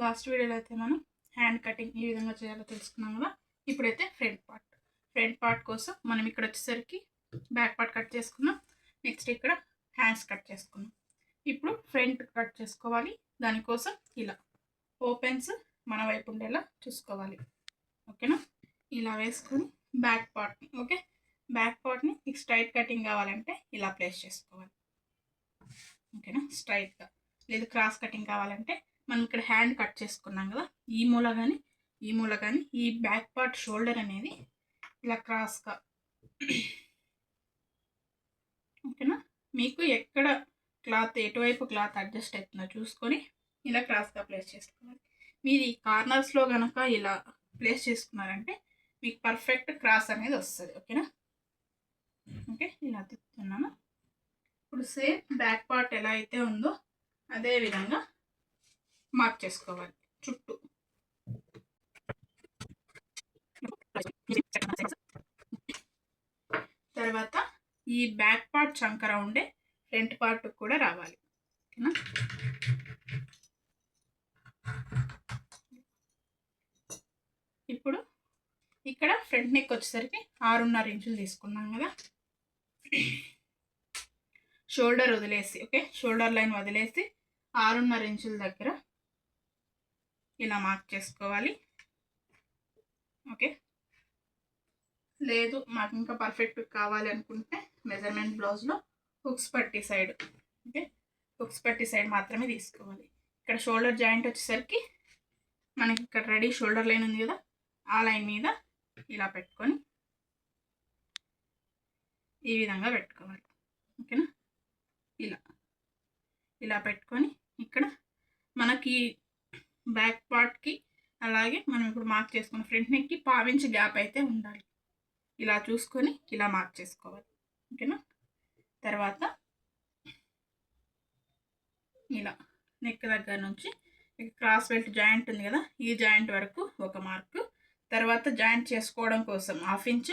Last వీడియోలో అయితే మనం హ్యాండ్ కటింగ్ ఏ విధంగా చేయాలో తెలుసుకున్నాం కదా. ఇప్పుడైతే ఫ్రంట్ పార్ట్ కోసం మనం ఇక్కడ వచ్చేసరికి బ్యాక్ పార్ట్ కట్ చేసుకున్నాం. నెక్స్ట్ ఇక్కడ హ్యాండ్స్ కట్ చేసుకున్నాం. ఇప్పుడు ఫ్రంట్ కట్ చేసుకోవాలి. దానికోసం ఇలా ఓపెన్స్ మన వైపు ఉండేలా చూసుకోవాలి. ఓకేనా, ఇలా వేసుకొని బ్యాక్ పార్ట్ని బ్యాక్ పార్ట్ని మీకు స్ట్రైట్ కటింగ్ కావాలంటే ఇలా ప్లేస్ చేసుకోవాలి. ఓకేనా, స్ట్రైట్గా. లేదు క్రాస్ కటింగ్ కావాలంటే మనం ఇక్కడ హ్యాండ్ కట్ చేసుకున్నాం కదా, ఈ మూల కానీ ఈ బ్యాక్ పార్ట్ షోల్డర్ అనేది ఇలా క్రాస్గా. ఓకేనా, మీకు ఎక్కడ క్లాత్ ఎటువైపు క్లాత్ అడ్జస్ట్ అవుతుందో చూసుకొని ఇలా క్రాస్గా ప్లేస్ చేసుకోవాలి. మీరు ఈ కార్నర్స్లో కనుక ఇలా ప్లేస్ చేసుకున్నారంటే మీకు పర్ఫెక్ట్ క్రాస్ అనేది వస్తుంది. ఓకేనా, ఓకే, ఇలా తిప్పుతున్నాను. ఇప్పుడు సేమ్ బ్యాక్ పార్ట్ ఎలా అయితే ఉందో అదే విధంగా మార్క్ చేసుకోవాలి చుట్టూ. తర్వాత ఈ బ్యాక్ పార్ట్ చంకర ఉండే ఫ్రంట్ పార్ట్ కూడా రావాలి. ఓకేనా, ఇప్పుడు ఇక్కడ ఫ్రంట్ నెక్ వచ్చేసరికి 6.5 ఇంచులు తీసుకున్నాం కదా. షోల్డర్ వదిలేసి షోల్డర్ లైన్ వదిలేసి 6.5 ఇంచుల దగ్గర ఇలా మార్క్ చేసుకోవాలి. ఓకే, లేదు మాకు ఇంకా పర్ఫెక్ట్ కావాలి అనుకుంటే మెజర్మెంట్ బ్లౌజ్లో హుక్స్ పట్టి సైడ్ మాత్రమే తీసుకోవాలి. ఇక్కడ షోల్డర్ జాయింట్ వచ్చేసరికి మనకి ఇక్కడ రెడీ షోల్డర్ లైన్ ఉంది కదా, ఆ లైన్ మీద ఇలా పెట్టుకొని ఈ విధంగా పెట్టుకోవాలి. ఓకేనా, ఇలా పెట్టుకొని ఇక్కడ మనకి బ్యాక్ పార్ట్కి అలాగే మనం ఇప్పుడు మార్క్ చేసుకున్న ఫ్రంట్ నెక్కి 1/2 ఇంచ్ గ్యాప్ అయితే ఉండాలి. ఇలా చూసుకొని ఇలా మార్క్ చేసుకోవాలి. ఓకేనా, తర్వాత ఇలా నెక్ దగ్గర నుంచి క్రాస్ బెల్ట్ జాయింట్ ఉంది కదా, ఈ జాయింట్ వరకు ఒక మార్కు. తర్వాత జాయింట్ చేసుకోవడం కోసం 1/2 ఇంచ్,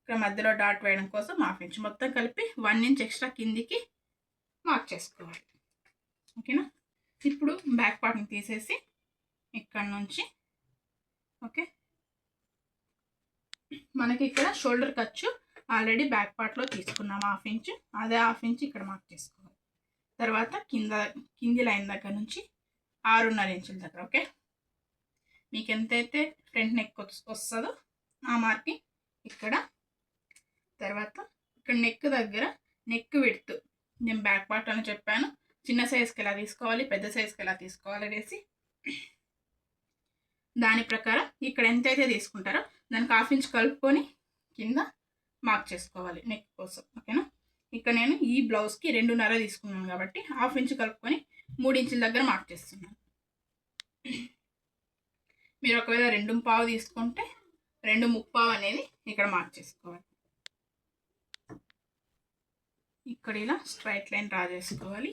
ఇక్కడ మధ్యలో డాట్ వేయడం కోసం 1/2 ఇంచ్, మొత్తం కలిపి 1 ఇంచ్ ఎక్స్ట్రా కిందికి మార్క్ చేసుకోవాలి. ఓకేనా, ఇప్పుడు బ్యాక్ పార్ట్ని తీసేసి ఇక్కడ నుంచి మనకి ఇక్కడ షోల్డర్ ఖర్చు ఆల్రెడీ బ్యాక్ పార్ట్లో తీసుకున్నాం 1/2 ఇంచ్, అదే 1/2 ఇంచ్ ఇక్కడ మార్క్ చేసుకోవాలి. తర్వాత కింది లైన్ దగ్గర నుంచి 6.5 ఇంచుల దగ్గర మీకు ఎంతైతే ఫ్రంట్ నెక్ వస్తుందో ఆ మార్కింగ్ ఇక్కడ. తర్వాత ఇక్కడ నెక్ దగ్గర నెక్ విడ్త్ నేను బ్యాక్ పార్ట్ అని చెప్పాను, చిన్న సైజ్కి ఎలా తీసుకోవాలి పెద్ద సైజ్కి ఎలా తీసుకోవాలి అనేసి దాని ప్రకారం ఇక్కడ ఎంతైతే తీసుకుంటారో దానికి 1/2 ఇంచ్ కలుపుకొని కింద మార్క్ చేసుకోవాలి నెక్ కోసం. ఓకేనా, ఇక్కడ నేను ఈ బ్లౌజ్కి 2.5 తీసుకున్నాను కాబట్టి 1/2 ఇంచ్ కలుపుకొని 3 ఇంచుల దగ్గర మార్క్ చేస్తున్నాను. మీరు ఒకవేళ 2.5 తీసుకుంటే 2.35 అనేది ఇక్కడ మార్క్ చేసుకోవాలి. ఇక్కడ ఇలా స్ట్రైట్ లైన్ డ్రా చేసుకోవాలి.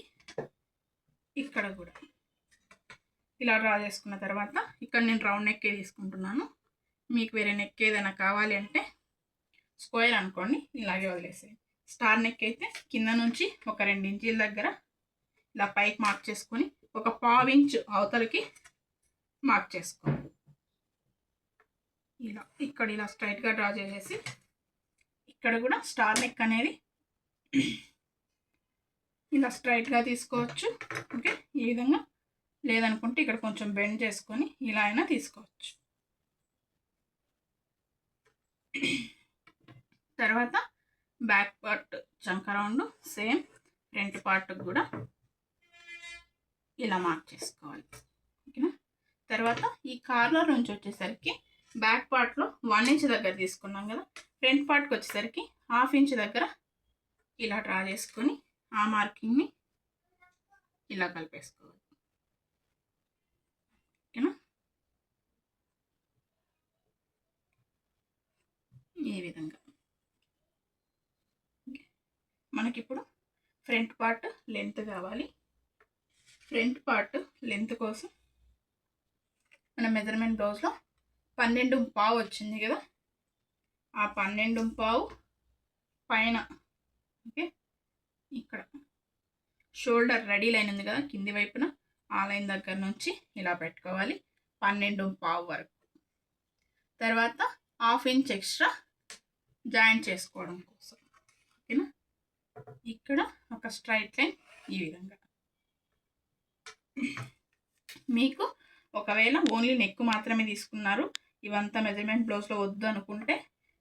ఇక్కడ కూడా ఇలా డ్రా చేసుకున్న తర్వాత ఇక్కడ నేను రౌండ్ నెక్ తీసుకుంటున్నాను. మీకు వేరే నెక్ ఏదైనా కావాలి అంటే స్క్వేర్ అనుకోండి, ఇలాగే వదిలేసేయండి. స్టార్ నెక్ అయితే కింద నుంచి ఒక 2 ఇంచుల దగ్గర ఇలా పైకి మార్క్ చేసుకొని ఒక 1/2 ఇంచ్ అవతలకి మార్క్ చేసుకోవాలి. ఇలా ఇక్కడ ఇలా స్ట్రైట్గా డ్రా చేసేసి ఇక్కడ కూడా స్టార్ నెక్ అనేది ఇలా స్ట్రైట్గా తీసుకోవచ్చు. ఓకే, ఈ విధంగా. లేదనుకుంటే ఇక్కడ కొంచెం బెండ్ చేసుకొని ఇలా అయినా తీసుకోవచ్చు. తర్వాత బ్యాక్ పార్ట్ చంక రౌండ్ సేమ్ ఫ్రంట్ పార్ట్ కూడా ఇలా మార్క్ చేసుకోవాలి. ఓకేనా, తర్వాత ఈ కార్నర్ నుంచి వచ్చేసరికి బ్యాక్ పార్ట్లో 1 ఇంచ్ దగ్గర తీసుకున్నాం కదా, ఫ్రంట్ పార్ట్కి వచ్చేసరికి 1/2 ఇంచ్ దగ్గర ఇలా డ్రా చేసుకొని ఆ మార్కింగ్ని ఇలా కలిపేసుకోవాలి. ఓకేనా, ఈ విధంగా. మనకిప్పుడు ఫ్రంట్ పార్ట్ లెంత్ కావాలి. ఫ్రంట్ పార్ట్ లెంత్ కోసం మన మెజర్మెంట్ బ్లౌజ్లో 12.5 వచ్చింది కదా, ఆ 12.5 పైన ఇక్కడ షోల్డర్ రెడీ లైన్ ఉంది కదా కింది వైపున, ఆ లైన్ దగ్గర నుంచి ఇలా పెట్టుకోవాలి 12.5 వరకు. తర్వాత 1/2 ఇంచ్ ఎక్స్ట్రా జాయింట్ చేసుకోవడం కోసం. ఓకేనా, ఇక్కడ ఒక స్ట్రైట్ లైన్ ఈ విధంగా. మీకు ఒకవేళ ఓన్లీ నెక్ మాత్రమే తీసుకున్నారు, ఇవంతా మెజర్మెంట్ బ్లౌజ్లో వద్దు అనుకుంటే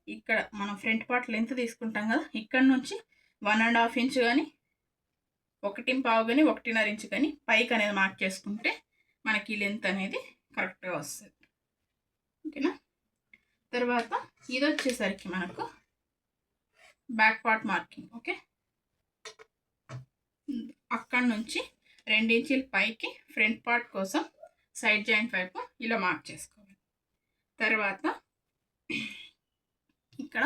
ఇక్కడ మనం ఫ్రంట్ పార్ట్ లెంత్ తీసుకుంటాం కదా, ఇక్కడ నుంచి 1.5 ఇంచ్ కానీ 1.5 కానీ 1.5 ఇంచ్ కానీ పైకి అనేది మార్క్ చేసుకుంటే మనకి ఈ లెంత్ అనేది కరెక్ట్గా వస్తుంది. ఓకేనా, తర్వాత ఇది వచ్చేసరికి మనకు బ్యాక్ పార్ట్ మార్కింగ్. ఓకే, అక్కడ నుంచి 2 ఇంచుల పైకి ఫ్రంట్ పార్ట్ కోసం సైడ్ జాయింట్ వైపు ఇలా మార్క్ చేసుకోవాలి. తర్వాత ఇక్కడ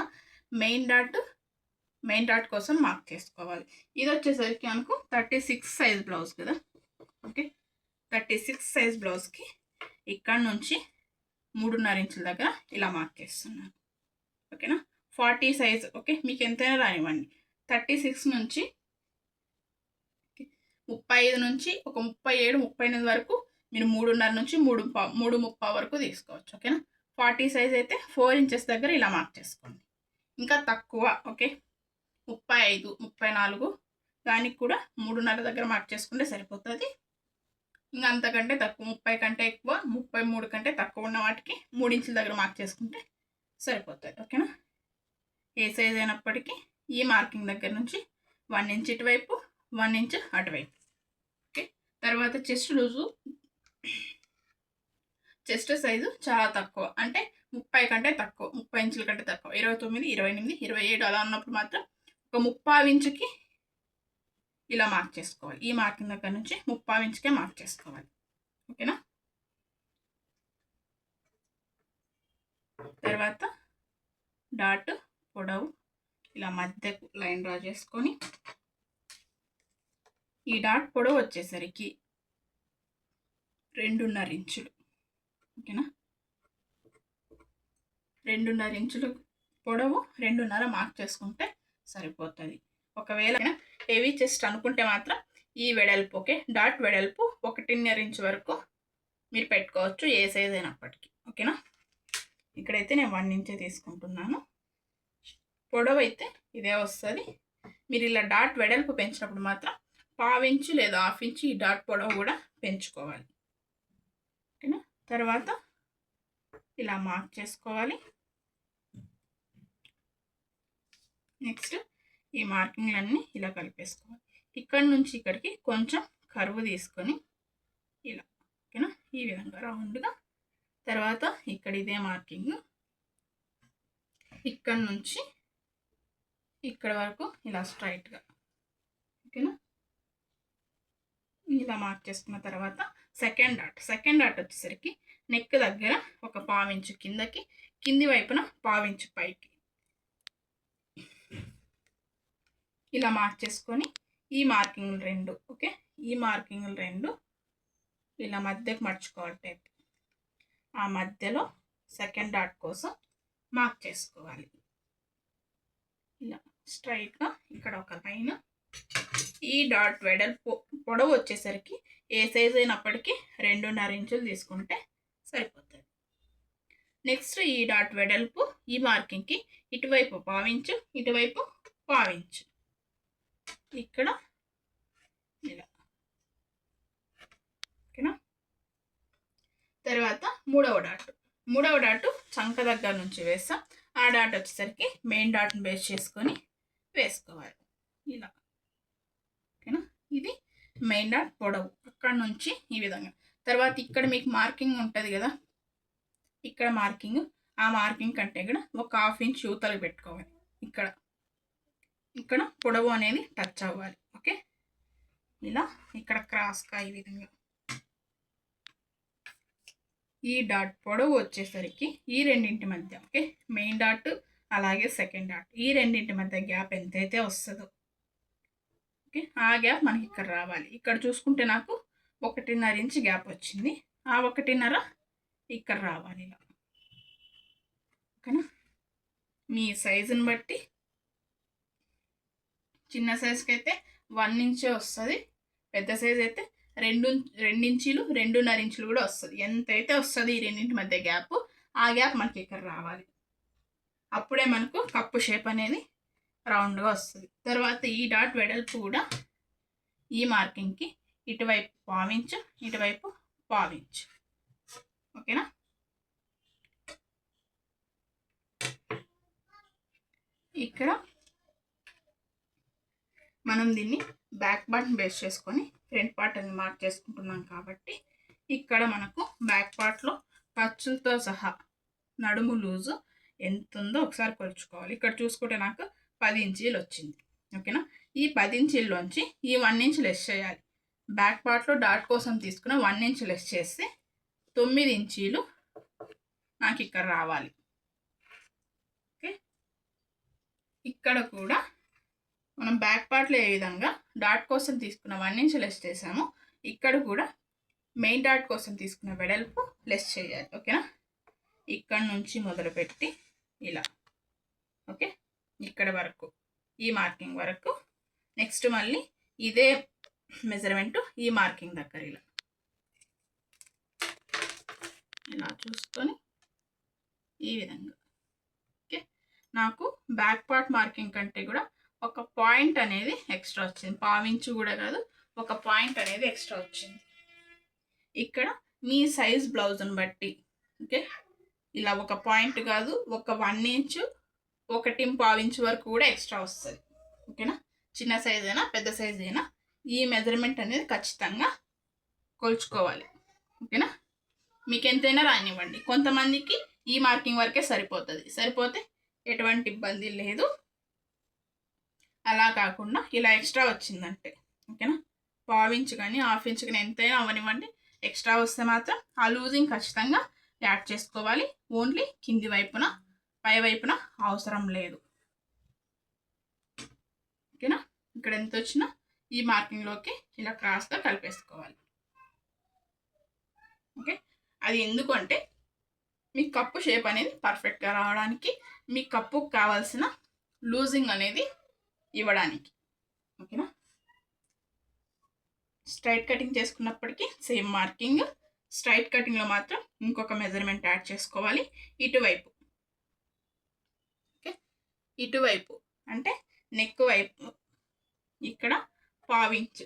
మెయిన్ డాట్ కోసం మార్క్ చేసుకోవాలి. ఇది వచ్చేసరికి మనకు 36 సైజ్ బ్లౌజ్ కదా. ఓకే, 36 సైజ్ బ్లౌజ్కి ఇక్కడ నుంచి 3.5 ఇంచుల దగ్గర ఇలా మార్క్ చేస్తున్నాను. ఓకేనా, 40 సైజ్. ఓకే, మీకు ఎంతైనా రానివ్వండి. 36 నుంచి 35 నుంచి ఒక 37, 38 వరకు మీరు 3.5 నుంచి 3.30 వరకు తీసుకోవచ్చు. ఓకేనా, 40 సైజ్ అయితే 4 ఇంచెస్ దగ్గర ఇలా మార్క్ చేసుకోండి. ఇంకా తక్కువ, ఓకే, 35, 34 దానికి కూడా 3.5 దగ్గర మార్క్ చేసుకుంటే సరిపోతుంది. ఇంకా అంతకంటే తక్కువ 30 కంటే ఎక్కువ 33 కంటే తక్కువ ఉన్న వాటికి 3 ఇంచుల దగ్గర మార్క్ చేసుకుంటే సరిపోతుంది. ఓకేనా, ఏ సైజ్ అయినప్పటికీ ఈ మార్కింగ్ దగ్గర నుంచి 1 ఇంచ్ ఇటువైపు 1 ఇంచ్ అటువైపు. ఓకే, తర్వాత చెస్ట్ సైజు చాలా తక్కువ, అంటే 30 కంటే తక్కువ, 30 ఇంచుల కంటే తక్కువ, 29, 28, 27 అలా ఉన్నప్పుడు మాత్రం ఒక 30 ఇంచుకి ఇలా మార్క్ చేసుకోవాలి. ఈ మార్కింగ్ దగ్గర నుంచి 30 ఇంచుకే మార్క్ చేసుకోవాలి. ఓకేనా, తర్వాత డాట్ పొడవు ఇలా మధ్యకు లైన్ డ్రా చేసుకొని ఈ డాట్ పొడవు వచ్చేసరికి 2.5 ఇంచులు. ఓకేనా, 2.5 ఇంచులు పొడవు 2.5 మార్క్ చేసుకుంటే సరిపోతుంది. ఒకవేళ హెవీ చెస్ట్ అనుకుంటే మాత్రం ఈ వెడల్పు, ఓకే, డాట్ వెడల్పు 1.5 ఇంచ్ వరకు మీరు పెట్టుకోవచ్చు, ఏ సైజ్ అయినప్పటికీ. ఓకేనా, ఇక్కడైతే నేను 1 ఇంచే తీసుకుంటున్నాను. పొడవు అయితే ఇదే వస్తుంది. మీరు ఇలా డాట్ వెడల్పు పెంచినప్పుడు మాత్రం 1/2 ఇంచు లేదా 1/2 ఇంచు ఈ డాట్ పొడవు కూడా పెంచుకోవాలి. ఓకేనా, తర్వాత ఇలా మార్క్ చేసుకోవాలి. నెక్స్ట్ ఈ మార్కింగ్లన్నీ ఇలా కలిపేసుకోవాలి. ఇక్కడ నుంచి ఇక్కడికి కొంచెం కర్వ్ తీసుకొని ఇలా, ఓకేనా, ఈ విధంగా రౌండ్గా. తర్వాత ఇక్కడ ఇదే మార్కింగ్ ఇక్కడ నుంచి ఇక్కడ వరకు ఇలా స్ట్రైట్గా. ఓకేనా, ఇలా మార్క్ చేసుకున్న తర్వాత సెకండ్ డాట్ వచ్చేసరికి నెక్ దగ్గర ఒక 1/2 ఇంచు కిందకి, కింది వైపున 1/2 ఇంచు పైకి ఇలా మార్క్ చేసుకొని ఈ మార్కింగ్లు 2, ఓకే, ఈ మార్కింగ్లు 2 ఇలా మధ్యకు మర్చుకోవాలి టైప్. ఆ మధ్యలో సెకండ్ డాట్ కోసం మార్క్ చేసుకోవాలి. ఇలా స్ట్రైట్గా ఇక్కడ ఒక లైన్. ఈ డాట్ వెడల్పు పొడవు వచ్చేసరికి ఏ సైజ్ అయినప్పటికీ 2.5 ఇంచులు తీసుకుంటే సరిపోతుంది. నెక్స్ట్ ఈ డాట్ వెడల్పు ఈ మార్కింగ్కి ఇటువైపు 1/2 ఇంచు, ఇటువైపు 1/2 ఇంచు ఇక్కడ ఇలా. ఓకేనా, తర్వాత మూడవ డాట్ చంక దగ్గర నుంచి వేస్తాం. ఆ డాట్ వచ్చేసరికి మెయిన్ డాట్ని బేస్ చేసుకొని వేసుకోవాలి ఇలా. ఓకేనా, ఇది మెయిన్ డాట్ పొడవు అక్కడ నుంచి ఈ విధంగా. తర్వాత ఇక్కడ మీకు మార్కింగ్ ఉంటుంది కదా, ఇక్కడ మార్కింగ్, ఆ మార్కింగ్ కంటే కూడా ఒక 1/2 ఇంచ్ యూతలు పెట్టుకోవాలి. ఇక్కడ పొడవు అనేది టచ్ అవ్వాలి. ఓకే, ఇలా ఇక్కడ క్రాస్గా ఈ విధంగా. ఈ డాట్ పొడవు వచ్చేసరికి ఈ రెండింటి మధ్య, ఓకే, మెయిన్ డాట్ అలాగే సెకండ్ డాట్, ఈ రెండింటి మధ్య గ్యాప్ ఎంతైతే వస్తుందో, ఓకే, ఆ గ్యాప్ మనకి ఇక్కడ రావాలి. ఇక్కడ చూసుకుంటే నాకు 1.5 ఇంచ్ గ్యాప్ వచ్చింది. ఆ 1.5 ఇక్కడ రావాలి ఇలా. ఓకేనా, మీ సైజుని బట్టి చిన్న సైజుకి అయితే 1 ఇంచే వస్తుంది, పెద్ద సైజ్ అయితే 2 ఇంచీలు 2.5 ఇంచులు కూడా వస్తుంది. ఎంతైతే వస్తుంది ఈ రెండింటి మధ్య గ్యాప్, ఆ గ్యాప్ మనకి ఇక్కడ రావాలి. అప్పుడే మనకు కప్పు షేప్ అనేది రౌండ్గా వస్తుంది. తర్వాత ఈ డాట్ వెడల్పు కూడా ఈ మార్కింగ్కి ఇటువైపు 1/4 ఇంచు, ఇటువైపు 1/4 ఇంచు. ఓకేనా? ఇక్కడ మనం దీన్ని బ్యాక్ పార్ట్ని బేస్ చేసుకొని ఫ్రంట్ పార్ట్ అని మార్క్ చేసుకుంటున్నాం కాబట్టి ఇక్కడ మనకు బ్యాక్ పార్ట్లో ఖర్చులతో సహా నడుము లూజు ఎంత ఉందో ఒకసారి కొలుచుకోవాలి. ఇక్కడ చూసుకుంటే నాకు 10 ఇంచీలు వచ్చింది. ఓకేనా? ఈ 10 ఇంచీల్లోంచి ఈ 1 ఇంచ్ లెస్ చేయాలి. బ్యాక్ పార్ట్లో డాట్ కోసం తీసుకున్న 1 ఇంచ్ లెస్ చేస్తే 9 ఇంచీలు నాకు ఇక్కడ రావాలి. ఓకే, ఇక్కడ కూడా మనం బ్యాక్ పార్ట్లో ఏ విధంగా డాట్ కోసం తీసుకున్న 1 ఇంచ్ లెస్ చేసామో ఇక్కడ కూడా మెయిన్ డాట్ కోసం తీసుకున్న వెడల్పు లెస్ చేయాలి. ఓకేనా? ఇక్కడ నుంచి మొదలుపెట్టి ఇలా, ఓకే, ఇక్కడ వరకు ఈ మార్కింగ్ వరకు. నెక్స్ట్ మళ్ళీ ఇదే మెజర్మెంట్ ఈ మార్కింగ్ దగ్గర ఇలా ఇలా చూసుకొని ఈ విధంగా. ఓకే, నాకు బ్యాక్ పార్ట్ మార్కింగ్ కంటే కూడా ఒక పాయింట్ అనేది ఎక్స్ట్రా వచ్చింది. 1/4 ఇంచు కూడా కాదు, ఒక పాయింట్ అనేది ఎక్స్ట్రా వచ్చింది. ఇక్కడ మీ సైజ్ బ్లౌజ్ని బట్టి, ఓకే, ఇలా ఒక పాయింట్ కాదు, ఒక 1 ఇంచు 1.25 ఇంచు వరకు కూడా ఎక్స్ట్రా వస్తుంది. ఓకేనా? చిన్న సైజ్ అయినా పెద్ద సైజ్ అయినా ఈ మెజర్మెంట్ అనేది ఖచ్చితంగా కొలుచుకోవాలి. ఓకేనా? మీకు ఎంతైనా రానివ్వండి. కొంతమందికి ఈ మార్కింగ్ వరకే సరిపోతుంది, సరిపోతే ఎటువంటి ఇబ్బంది లేదు. అలా కాకుండా ఇలా ఎక్స్ట్రా వచ్చిందంటే, ఓకేనా, 1/4 ఇంచు కానీ 1/2 ఇంచు కానీ ఎంతైనా అవనివ్వండి, ఎక్స్ట్రా వస్తే మాత్రం ఆ లూజింగ్ ఖచ్చితంగా యాడ్ చేసుకోవాలి. ఓన్లీ కింది వైపున, పై వైపున అవసరం లేదు. ఓకేనా? ఇక్కడ ఎంత వచ్చినా ఈ మార్కింగ్లోకి ఇలా క్రాస్గా కలిపేసుకోవాలి. ఓకే, అది ఎందుకు అంటే మీ కప్పు షేప్ అనేది పర్ఫెక్ట్గా రావడానికి, మీ కప్పుకు కావాల్సిన లూజింగ్ అనేది ఇవ్వడానికి. ఓకేనా? స్ట్రైట్ కటింగ్ చేసుకున్నప్పటికీ సేమ్ మార్కింగ్, స్ట్రైట్ కటింగ్లో మాత్రం ఇంకొక మెజర్మెంట్ యాడ్ చేసుకోవాలి. ఇటువైపు, ఓకే, ఇటువైపు అంటే నెక్ వైపు ఇక్కడ 1/4 ఇంచు,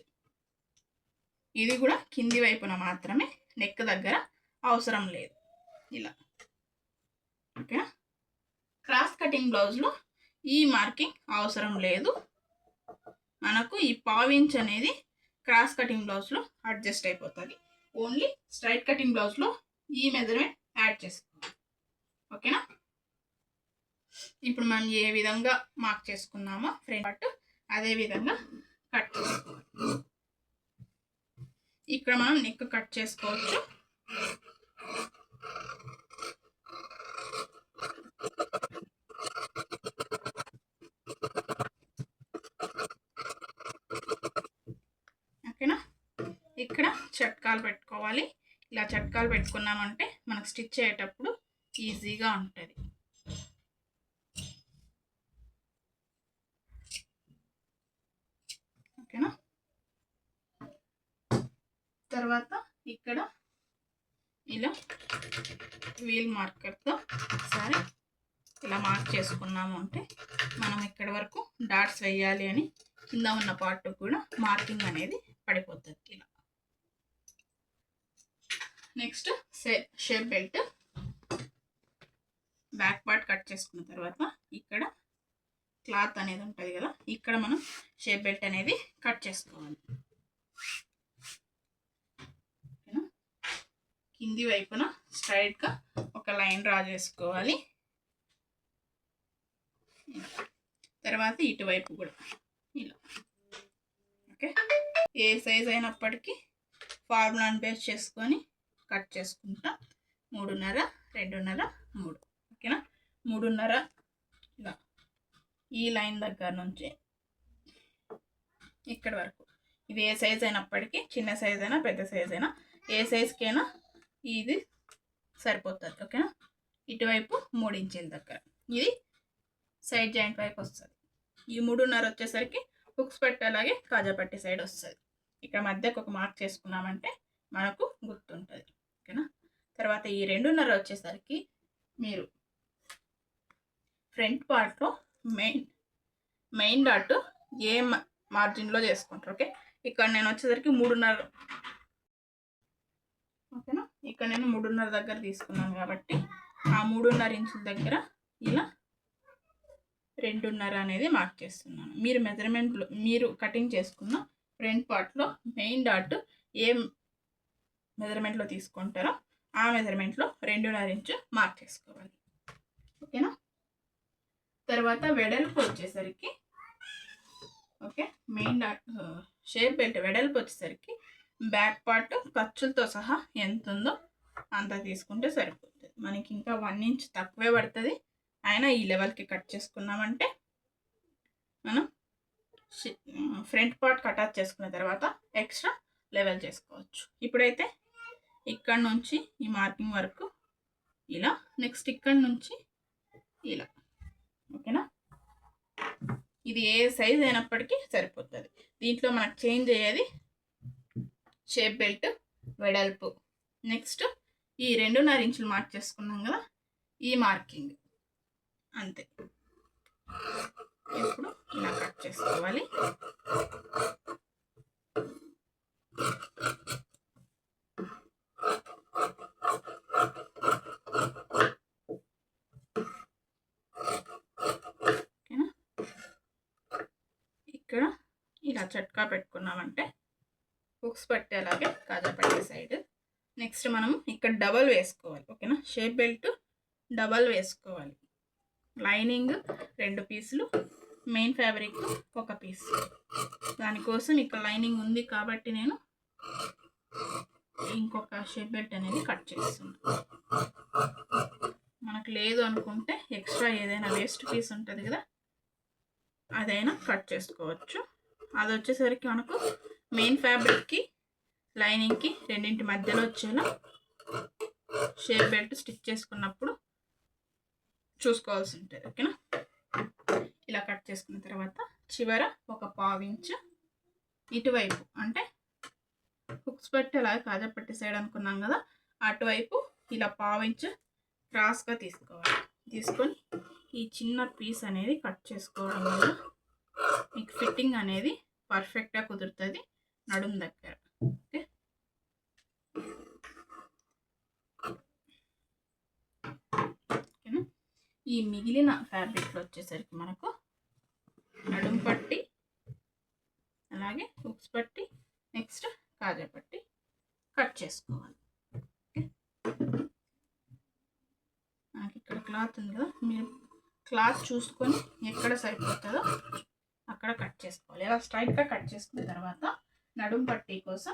ఇది కూడా కింది వైపున మాత్రమే, నెక్ దగ్గర అవసరం లేదు. ఇలా, ఓకేనా? క్రాస్ కటింగ్ బ్లౌజ్లో ఈ మార్కింగ్ అవసరం లేదు. మనకు ఈ 1/4 ఇంచ్ అనేది క్రాస్ కటింగ్ బ్లౌజ్లో అడ్జస్ట్ అయిపోతుంది. ఓన్లీ స్ట్రైట్ కటింగ్ బ్లౌజ్లో ఈ మెజర్మెంట్ యాడ్ చేసుకోవాలి. ఓకేనా? ఇప్పుడు మనం ఏ విధంగా మార్క్ చేసుకున్నామో ఫ్రంట్ పార్ట్ అదే విధంగా కట్ చేసుకోవాలి. ఇక్కడ మనం నెక్ కట్ చేసుకోవచ్చు. ఓకేనా? ఇక్కడ చట్కాలు పెట్టుకోవాలి. ఇలా చట్కాలు పెట్టుకున్నామంటే మనకు స్టిచ్ అయ్యేటప్పుడు ఈజీగా ఉంటుంది. ఓకేనా? తర్వాత ఇక్కడ ఇలా వీల్ మార్కర్తో ఒకసారి ఇలా మార్క్ చేసుకున్నాము అంటే మనం ఇక్కడ వరకు డాట్స్ వేయాలి అని కింద ఉన్న పార్ట్ కూడా మార్కింగ్ అనేది పడిపోతుంది. ఇలా next shape belt back part cut చేసుకున్న తర్వాత ఇక్కడ క్లాత్ అనేది ఉంటుంది కదా, ఇక్కడ మనం షేప్ బెల్ట్ అనేది కట్ చేసుకోవాలి. కింది వైపున స్ట్రైట్గా ఒక లైన్ డ్రా చేసుకోవాలి. తర్వాత ఇటువైపు కూడా ఇలా, ఓకే, ఏ సైజ్ అయినప్పటికీ ఫార్ములాని బేస్ చేసుకొని కట్ చేసుకుంటా. 3.5, 2.5, 3. ఓకేనా? 3.5 ఇలా ఈ లైన్ దగ్గర నుంచి ఇక్కడ వరకు. ఇది ఏ సైజ్ అయినప్పటికీ, చిన్న సైజ్ అయినా పెద్ద సైజ్ అయినా ఏ సైజ్కైనా ఇది సరిపోతుంది. ఓకేనా? ఇటువైపు 3 ఇంచీల దగ్గర ఇది సైడ్ జాయింట్ వైపు వస్తుంది. ఈ 3.5 వచ్చేసరికి హుక్స్ పెట్టేలాగే కాజా పట్టి సైడ్ వస్తుంది. ఇక్కడ మధ్యకు ఒక మార్క్ చేసుకున్నామంటే మనకు గుర్తుంటుంది. ఓకేనా. తర్వాత ఈ 2.5 వచ్చేసరికి మీరు ఫ్రంట్ పార్ట్లో మెయిన్ డాట్ ఏ మార్జిన్లో చేసుకుంటారు. ఓకే, ఇక్కడ నేను వచ్చేసరికి 3.5. ఓకేనా. ఇక్కడ నేను 3.5 దగ్గర తీసుకున్నాను కాబట్టి ఆ 3.5 ఇంచుల దగ్గర ఇలా 2.5 అనేది మార్క్ చేస్తున్నాను. మీరు మెజర్మెంట్లో మీరు కటింగ్ చేసుకున్న ఫ్రంట్ పార్ట్లో మెయిన్ డాట్ ఏ మెజర్మెంట్లో తీసుకుంటారో ఆ మెజర్మెంట్లో 2.5 ఇంచు మార్క్ చేసుకోవాలి. ఓకేనా. తర్వాత వెడల్పు వచ్చేసరికి okay, main dot shape belt వెడల్పు వచ్చేసరికి బ్యాక్ పార్ట్ ఖర్చులతో సహా ఎంత ఉందో అంత తీసుకుంటే సరిపోతుంది. మనకి ఇంకా 1 ఇంచ్ తక్కువే పడుతుంది. అయినా ఈ లెవెల్కి కట్ చేసుకున్నామంటే మనం ఫ్రంట్ పార్ట్ కట్ చేసుకున్న తర్వాత ఎక్స్ట్రా లెవెల్ చేసుకోవచ్చు. ఇప్పుడైతే ఇక్కడ నుంచి ఈ మార్కింగ్ వరకు ఇలా, నెక్స్ట్ ఇక్కడ నుంచి ఇలా. ఓకేనా. ఇది ఏ సైజ్ అయినప్పటికీ సరిపోతుంది. దీంట్లో మనకు చేంజ్ అయ్యేది షేప్ బెల్ట్ వెడల్పు. నెక్స్ట్ ఈ 2.5 ఇంచులు మార్క్ చేసుకున్నాం కదా, ఈ మార్కింగ్ అంతే. ఇప్పుడు ఇలా కట్ చేసుకోవాలి. ఇక్కడ ఇలా చట్కా పెట్టుకున్నామంటే హుక్స్ పట్టేలాగే కాజా పట్టే సైడ్. నెక్స్ట్ మనం ఇక్కడ డబల్ వేసుకోవాలి. ఓకేనా. షేప్ బెల్ట్ డబల్ వేసుకోవాలి. లైనింగ్ 2 పీసులు, మెయిన్ ఫ్యాబ్రిక్ 1 పీస్. దానికోసం ఇక్కడ లైనింగ్ ఉంది కాబట్టి నేను ఇంకొక షేప్ బెల్ట్ అనేది కట్ చేస్తున్నాను. మనకు లేదు అనుకుంటే ఎక్స్ట్రా ఏదైనా వేస్ట్ పీస్ ఉంటుంది కదా, అదైనా కట్ చేసుకోవచ్చు. అది వచ్చేసరికి మనకు మెయిన్ ఫ్యాబ్రిక్కి లైనింగ్కి రెండింటి మధ్యలో వచ్చేలా షేప్ బెల్ట్ స్టిచ్ చేసుకున్నప్పుడు చూసుకోవాల్సి ఉంటుంది. ఓకేనా. ఇలా కట్ చేసుకున్న తర్వాత చివర 1/4 ఇంచు ఇటువైపు, అంటే హుక్స్ పట్టి అలాగే కాజా పట్టి సైడ్ అనుకున్నాం కదా, అటువైపు ఇలా 1/4 ఇంచు క్రాస్గా తీసుకోవాలి. తీసుకొని ఈ చిన్న పీస్ అనేది కట్ చేసుకోవడం వల్ల మీకు ఫిట్టింగ్ అనేది పర్ఫెక్ట్గా కుదురుతుంది నడుము దగ్గర. ఓకే. ఓకేనా. ఈ మిగిలిన ఫ్యాబ్రిక్లో వచ్చేసరికి మనకు నడుము పట్టి, అలాగే హుక్స్ పట్టి, నెక్స్ట్ కాజా పట్టి కట్ చేసుకోవాలి. నాకు ఇక్కడ క్లాత్ ఉంది కదా, మీరు క్లాత్ చూసుకొని ఎక్కడ సరిపోతుందో అక్కడ కట్ చేసుకోవాలి. ఇలా స్ట్రైట్గా కట్ చేసుకున్న తర్వాత నడుము పట్టీ కోసం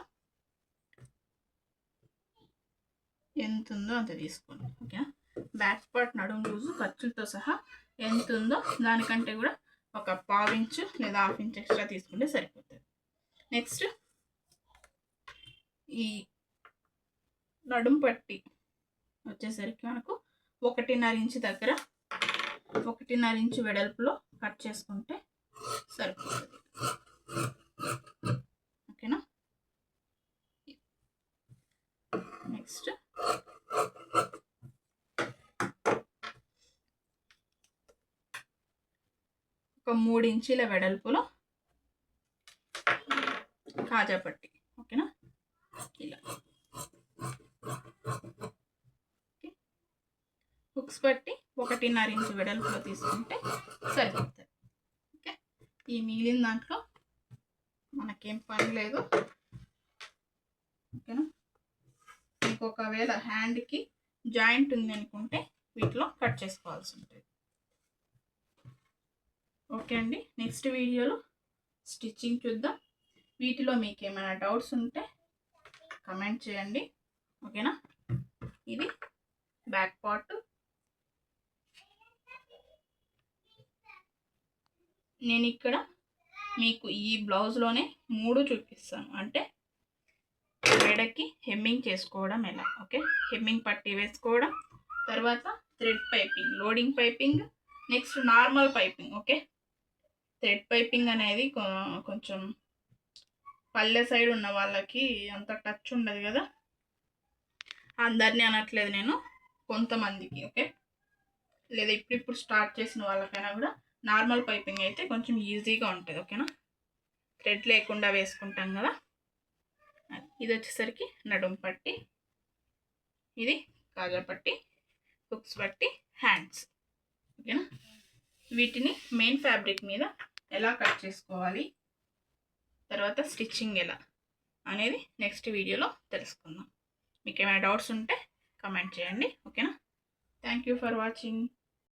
ఎంత ఉందో అంత తీసుకోండి. ఓకే. బ్యాక్ పార్ట్ నడుము లూజు ఖర్చులతో సహా ఎంత ఉందో దానికంటే కూడా 1/4 ఇంచు లేదా 1/2 ఇంచ్ ఎక్స్ట్రా తీసుకుంటే సరిపోతుంది. నెక్స్ట్ ఈ నడుము పట్టీ వచ్చేసరికి మనకు 1.5 ఇంచు దగ్గర 1.5 ఇంచు వెడల్పులో కట్ చేసుకుంటే సరిపోతుంది. ఓకేనా. నెక్స్ట్ ఒక 3 ఇంచుల వెడల్పులో కాజా పట్టి. ఓకేనా. ఇలా హుక్స్ పట్టి 1.5 ఇంచు వెడల్పులో తీసుకుంటే సరిపోతుంది. ఓకే. ఈ మిగిలిన దాంట్లో మనకేం పని లేదు. ఓకేనా. మీకు ఒకవేళ హ్యాండ్కి జాయింట్ ఉంది అనుకుంటే వీటిలో కట్ చేసుకోవాల్సి ఉంటుంది. ఓకే అండి. నెక్స్ట్ వీడియోలో స్టిచ్చింగ్ చూద్దాం. వీటిలో మీకు ఏమైనా డౌట్స్ ఉంటే కమెంట్ చేయండి. ఓకేనా. ఇది బ్యాక్ పార్ట్. నేను ఇక్కడ మీకు ఈ బ్లౌజ్లోనే 3 చూపిస్తాను. అంటే మెడకి హెమ్మింగ్ చేసుకోవడం ఎలా. ఓకే. హెమ్మింగ్ పట్టి వేసుకోవడం, తర్వాత thread piping, loading piping, next normal piping. Okay. Thread piping అనేది కొంచెం పల్లె సైడ్ ఉన్న వాళ్ళకి అంత టచ్ ఉండదు కదా, అందరినీ అనట్లేదు నేను, కొంతమందికి. ఓకే, లేదా ఇప్పుడు స్టార్ట్ చేసిన వాళ్ళకైనా కూడా నార్మల్ పైపింగ్ అయితే కొంచెం ఈజీగా ఉంటుంది. ఓకేనా, థ్రెడ్ లేకుండా వేసుకుంటాం కదా. ఇది వచ్చేసరికి నడుం పట్టి, ఇది కాజా పట్టి, హుక్స్ పట్టి, హ్యాండ్స్. ఓకేనా, వీటిని మెయిన్ ఫ్యాబ్రిక్ మీద ఎలా కట్ చేసుకోవాలి, తర్వాత స్టిచ్చింగ్ ఎలా అనేది నెక్స్ట్ వీడియోలో తెలుసుకుందాం. మీకు ఏమైనా డౌట్స్ ఉంటే కమెంట్ చేయండి. ఓకేనా, థ్యాంక్ యూ ఫర్ వాచింగ్.